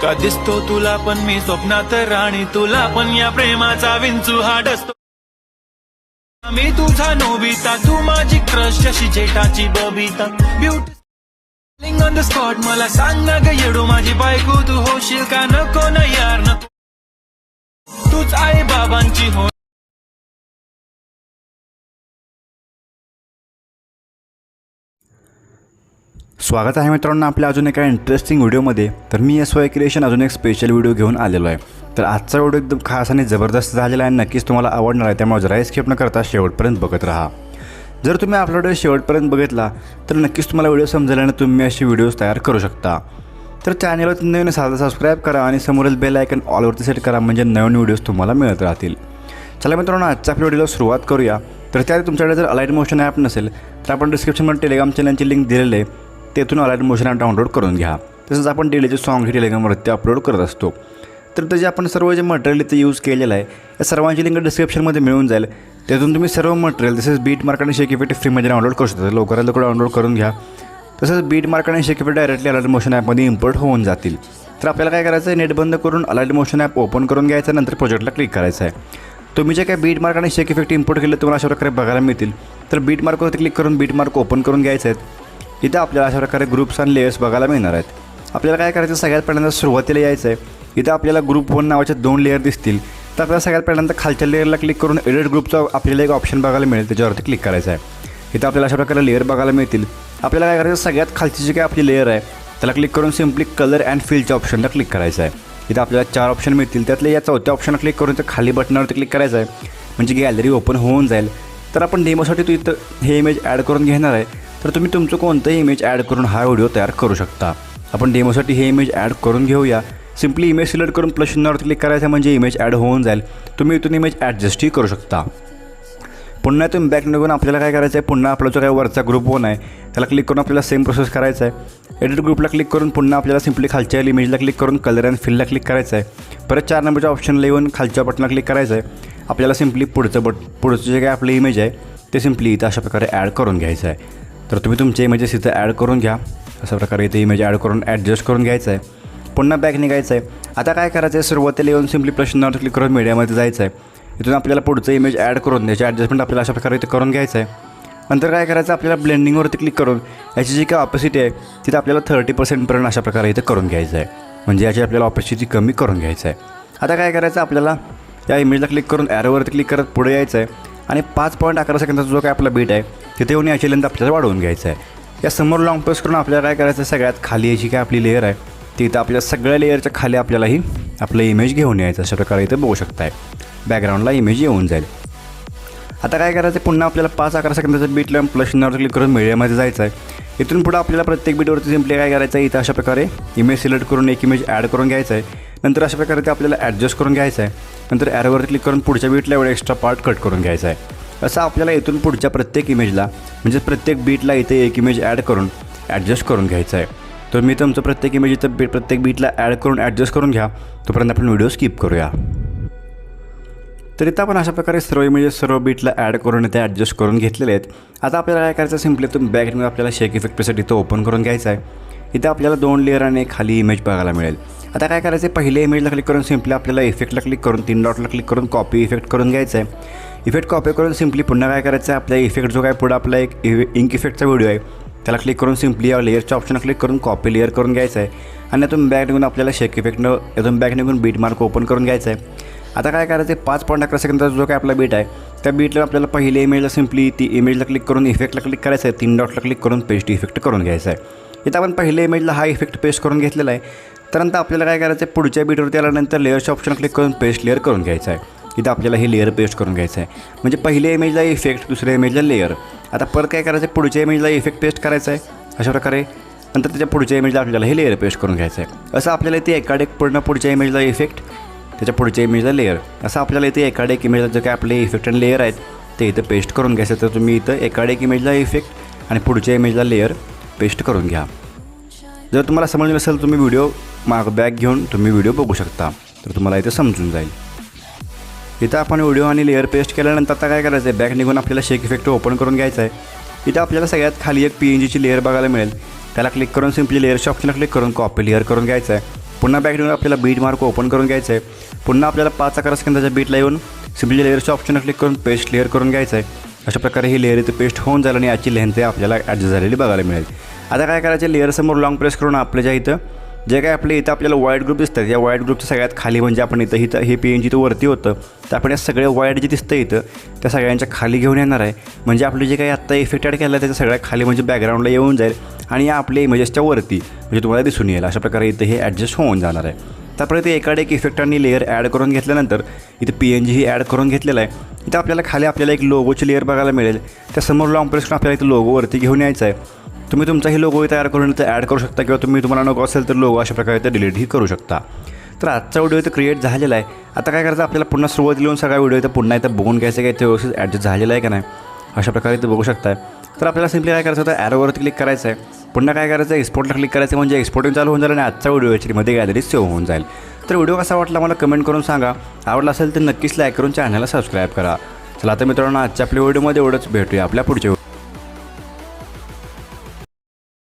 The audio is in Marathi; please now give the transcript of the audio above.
का दिसतो तुला पण मी स्वप्नात राणी, तुला पण या प्रेमाचा विंचू हा डसतो. मी तुझा नोबिता, तू माझी क्रश अशी जेठाची Babita. Beauty on the spot, मला सांग ना ग येडू माझी बायको तू होशील का नको ना यार नको. तूच आई बाबांची हो. स्वागत आहे मित्रांनो आपल्या अजून एका इंटरेस्टिंग व्हिडिओमध्ये. तर मी SY क्रिएशन अजून एक स्पेशल व्हिडिओ घेऊन आलेलो आहे. तर आजचा व्हिडिओ एकदम खास आणि जबरदस्त झालेला आहे, नक्कीच तुम्हाला आवडणार आहे. त्यामुळे जरा स्किप न करता शेवटपर्यंत बघत राहा. जर तुम्ही आपला व्हिडिओ शेवटपर्यंत बघितला तर नक्कीच तुम्हाला व्हिडिओ समजेल आणि तुम्ही अशी व्हिडिओज तयार करू शकता. तर चॅनलवर नवीन साधा सबस्क्राईब करा आणि समोरील बेल आयकन ऑलवरती सेट करा, म्हणजे नवीन व्हिडिओज तुम्हाला मिळत राहतील. चला मित्रांनो, आजच्या आपल्या व्हिडिओला सुरुवात करूया. तर त्यात तुमच्याकडे जर अलाइट मोशन ॲप नसेल तर आपण डिस्क्रिप्शनमध्ये टेलिग्राम चॅनलची लिंक दिलेली आहे, तेथून अलाइट मोशन ॲप डाउनलोड करून घ्या. तसंच आपण डेलीचे सॉंग हे टेलिग्रामवरती अपलोड करत असतो. तर त्याचे आपण सर्व जे मटेरियल इथे यूज केलेलं आहे या सर्वांची लिंक डिस्क्रिप्शनमध्ये मिळून जाईल. त्यातून तुम्ही सर्व मटेरियल तसेच बीट मार्क आणि शेक इफेक्ट फ्रीमध्ये डाउनलोड करू शकता. लवकरात लवकर डाउनलोड करून घ्या. तसंच बीट मार्क आणि शेक इफेक्ट डायरेक्टली अलाइट मोशन ॲपमध्ये इम्पोर्ट होऊन जातील. तर आपल्याला काय करायचं आहे, नेट बंद करून अलाइट मोशन ॲप ओपन करून घ्यायचं, नंतर प्रोजेक्टला क्लिक करायचं आहे. तुम्ही जे काय बीट मार्क आणि शेक इफेक्ट इम्पोर्ट केले तुम्हाला अशा प्रकारे बघायला मिळतील. तर बीट मार्कवरती क्लिक करून बीट मार्क ओपन करून घ्यायचे आहेत. इथं आपल्याला अशा प्रकारे ग्रुप्स आणि लेयर्स बघायला मिळणार आहेत. आपल्याला काय करायचं, सगळ्यात पहिल्यांदा सुरुवातीला यायचं आहे. इथं आपल्याला ग्रुप 1 नावाचे 2 लेयर दिसतील. तर आपल्याला सगळ्यात पहिल्यांदा खालच्या लेअरला क्लिक करून एडिट ग्रुपचा आपल्याला एक ऑप्शन बघायला मिळेल, त्याच्यावरती क्लिक करायचं आहे. इथं आपल्याला अशा प्रकारे लेअर बघायला मिळतील. आपल्याला काय करायचं, सगळ्यात खालची जी काय आपली लेअर आहे त्याला क्लिक करून सिम्पली कलर अँड फिलच्या ऑप्शनला क्लिक करायचं आहे. इथं आपल्याला 4 ऑप्शन मिळतील. त्यातले या चौथ्या ऑप्शनला क्लिक करून तर खाली बटनावरती क्लिक करायचं आहे, म्हणजे गॅलरी ओपन होऊन जाईल. तर आपण डेमोसाठी तू इथं हे इमेज ॲड करून घेणार आहे. तर तुम्ही तुमचं कोणतंही इमेज ॲड करून हा व्हिडिओ तयार करू शकता. आपण डेमोसाठी हे इमेज ॲड करून घेऊया. सिम्पली इमेज सिलेक्ट करून प्लस चिन्हावरती क्लिक करायचं, म्हणजे इमेज ॲड होऊन जाईल. तुम्ही इथून इमेज ॲडजस्टही करू शकता. पुन्हा तुम्ही बॅक निघून आपल्याला काय करायचं आहे, पुन्हा आपला जो काय वरचा ग्रुप 1 आहे त्याला क्लिक करून आपल्याला सेम प्रोसेस करायचं आहे. एडिट ग्रुपला क्लिक करून पुन्हा आपल्याला सिम्पली खालच्या इमेजला क्लिक करून कलर अँड फिलला क्लिक करायचं आहे. परत 4 नंबरच्या ऑप्शनला येऊन खालच्या बटनला क्लिक करायचं आहे. आपल्याला सिम्पली पुढचं जे काय आपलं इमेज आहे ते सिम्पली इथं अशा प्रकारे ॲड करून घ्यायचं आहे. तर तुम्ही तुमचे इमेजेस इथं ॲड करून घ्या. अशा प्रकारे इथे इमेज ॲड करून ॲडजस्ट करून घ्यायचं आहे. पुन्हा बॅक निघायचं आहे. आता काय करायचं आहे, सुरुवातीला येऊन सिम्पली प्लस चिन्हावर क्लिक करून मीडियामध्ये जायचं आहे. इथून आपल्याला पुढचं इमेज ॲड करून त्याचे ॲडजस्टमेंट आपल्याला अशा प्रकारे इथे करून घ्यायचं आहे. नंतर काय करायचं, आपल्याला ब्लेंडिंगवरती क्लिक करून याची जी काय ऑपॅसिटी आहे तिथं आपल्याला 30% अशा प्रकारे इथे करून घ्यायचं आहे, म्हणजे याची आपल्याला ऑपॅसिटी कमी करून घ्यायचं आहे. आता काय करायचं, आपल्याला या इमेजला क्लिक करून ॲरोवरती क्लिक करत पुढे यायचं आहे आणि 5.11 सेकंदाचा जो काय आपला बीट आहे तिथे येऊन याची लेंथ आपल्याला वाढवून घ्यायचं आहे. या समोर लॉंग प्रेस करून आपल्याला काय करायचं, सगळ्यात खाली याची काय आपली लेअर आहे ती इथं आपल्या सगळ्या लेअरच्या खाली आपल्यालाही आपलं इमेज घेऊन यायचं. अशा प्रकारे इथं बघू शकताय बॅकग्राऊंडला इमेज येऊन जाईल. आता काय करायचं, पुन्हा आपल्याला 5.11 सेकंदाचं बीट लावून प्लस चिन्हावर क्लिक करून मीडियामध्ये जायचं आहे. इथून पुढं आपल्याला प्रत्येक बीटवरती सिम्पली काय करायचं आहे, इथं अशा प्रकारे इमेज सिलेक्ट करून एक इमेज ॲड करून घ्यायचं आहे. नंतर अशा प्रकारे ते आपल्याला ॲडजस्ट करून घ्यायचं आहे. नंतर ॲरोवर क्लिक करून पुढच्या बीटला एवढा एक्स्ट्रा पार्ट कट करून घ्यायचा आहे. असं आपल्याला इथून पुढच्या प्रत्येक इमेजला म्हणजे प्रत्येक बीटला इथे एक इमेज ॲड करून ॲडजस्ट करून घ्यायचं आहे. तर मी तुमचं प्रत्येक इमेज इथं प्रत्येक बीटला ॲड करून ॲडजस्ट करून घ्या. तोपर्यंत आपण व्हिडिओ स्किप करूया. तर इथं आपण अशा प्रकारे सर्व इमेजेस सर्व बीटला ॲड करून इथे ॲडजस्ट करून घेतलेले आहेत. आता आपल्याला काय करायचं, सिम्पली तुम्ही बॅकमध्ये आपल्याला शेक इफेक्ट प्रेसेट इथं ओपन करून घ्यायचं आहे. इथं आपल्याला 2 लेअर आणि खाली इमेज बघायला मिळेल. आता काय करायचं, पहिल्या इमेजला क्लिक करून सिम्पली आपल्याला इफेक्टला क्लिक करून 3 डॉटला क्लिक करून कॉपी इफेक्ट करून घ्यायचं आहे. इफेक्ट कॉपी करून सिम्पली पुन्हा काय करायचं आहे, आपल्या इफेक्ट जो काय पुढं आपला एक इंक इफेक्टचा व्हिडिओ आहे त्याला क्लिक करून सिम्पली या लेअरच्या ऑप्शनला क्लिक करून कॉपी लेअर करून घ्यायचं आहे. आणि यातून बॅक निघून आपल्याला शेक इफेक्टनं यातून बॅक निघून बीट मार्क ओपन करून घ्यायचं आहे. आता काय करायचं, 5.11 सेकंदाचा जो काय आपला बीट आहे त्या बीटला आपल्याला पहिल्या इमेजला सिम्पली ती इमेजला क्लिक करून इफेक्टला क्लिक करायचं आहे. 3 डॉटला क्लिक करून पेस्ट इफेक्ट करून घ्यायचं आहे. इथं आपण पहिल्या इमेजला हा इफेक्ट पेस्ट करून घेतलेला आहे. त्यानंतर आपल्याला काय करायचं, पुढच्या बीटवरती आल्यानंतर लेअरच्या ऑप्शन क्लिक करून पेस्ट लेअर करून घ्यायचं आहे. इथं आपल्याला हे लेअर पेस्ट करून घ्यायचं आहे, म्हणजे पहिल्या इमेजला इफेक्ट दुसऱ्या इमेजला लेअर. आता परत काय करायचं, पुढच्या इमेजला इफेक्ट पेस्ट करायचं आहे अशा प्रकारे. नंतर त्याच्या पुढच्या इमेजला आपल्याला हे लेअर पेस्ट करून घ्यायचं आहे. असं आपल्याला इथे एकाड एक पूर्ण पुढच्या इमेजला इफेक्ट त्याच्या पुढच्या इमेजला लेअर, असं आपल्याला इथे एकाड एक इमेजला जे काय आपले इफेक्ट आणि लेअर आहेत ते इथं पेस्ट करून घ्यायचं. तर तुम्ही इथं एकाड एक इमेजला इफेक्ट आणि पुढच्या इमेजला लेअर पेस्ट करून घ्या. जर तुम्हाला समजलं नसेल तुम्ही व्हिडिओ बॅक घेऊन तुम्ही व्हिडिओ बघू शकता, तर तुम्हाला इथं समजून जाईल. इथं आपण व्हिडिओ आणि लेअर पेस्ट केल्यानंतर आता काय करायचं आहे, बॅक निघून आपल्याला शेक इफेक्ट ओपन करून घ्यायचा आहे. इथं आपल्याला सगळ्यात खाली एक PNGची लेअर बघायला मिळेल. त्याला क्लिक करून सिम्पली लेअरच्या ऑप्शनला क्लिक करून कॉपी लेअर करून घ्यायचं आहे. पुन्हा बॅक येऊन आपल्याला बीट मार्क ओपन करून घ्यायचं आहे. पुन्हा आपल्याला 5 आकार सेकंदाच्या बीटला येऊन सिम्पली लेअरच्या ऑप्शनवर क्लिक करून पेस्ट लेअर करून घ्यायचं आहे. अशा प्रकारे ही लेअर इथे पेस्ट होऊन जाईल आणि याची लेंथ आपल्याला ॲडजस्ट झालेली बघायला मिळेल. आता काय करायचं, लेअरसमोर लॉंग प्रेस करून आपल्या ज्या इथं जे काय आपल्या इथं आपल्याला वाईट ग्रुप दिसतात, या वाईट ग्रुपच्या सगळ्यात खाली म्हणजे आपण इथं हे PNG इथं वरती होतं, तर आपण या सगळ्या वाईट जे दिसतं इथं त्या सगळ्यांच्या खाली घेऊन येणार आहे. म्हणजे आपले जे काही आत्ता इफेक्ट ॲड केला त्याच्या सगळ्या खाली म्हणजे बॅकग्राऊंडला येऊन जाईल आणि या आपल्या इमेजेसच्या वरती म्हणजे तुम्हाला दिसून येईल. अशा प्रकारे इथं हे ॲडजस्ट होऊन जाणार आहे. त्यामुळे ते एकाडे एक इफेक्ट आणि लेअर ॲड करून घेतल्यानंतर इथं PNG ही ॲड करून घेतलेला आहे. इथं आपल्याला खाली आपल्याला एक लोगोची लेअर बघायला मिळेल. त्यासमोर लॉंग प्रेस करून आपल्याला इथं लोगोवरती घेऊन यायचं आहे. तुम्ही तुमचाही लोगो तयार करून इथं ॲड करू शकता किंवा तुम्हाला नको असेल तर लोगो अशा प्रकारे इथं डिलीटही करू शकता. तर आजचा व्हिडिओ इथं क्रिएट झालेला आहे. आता काय करायचं, आपल्याला पुन्हा सुरुवात लिहून सगळा व्हिडिओ इथं पुन्हा इथं बघून घ्यायचं की इथं व्यवस्थित ॲडजस्ट झालेला आहे का नाही. अशा प्रकारे इथं बघू शकताय. तर आपल्याला सिम्पली काय करायचं होतं, ॲरोवरती क्लिक करायचं आहे. पुन्हा काय करायचं, एक्सपोर्टला क्लिक करायचं म्हणजे एक्सपोर्टिंग चालू होऊन जाईल आणि आजचा व्हिडिओ याच्यामध्ये गॅलरीत सेव्ह होऊन जाईल. तर व्हिडिओ कसा वाटला मला कमेंट करून सांगा. आवडला असेल तर नक्कीच लाईक करून चॅनलला सबस्क्राईब करा. चला आता मित्रांनो, आजच्या आपल्या व्हिडिओमध्ये एवढंच. भेटूया आपल्या पुढच्या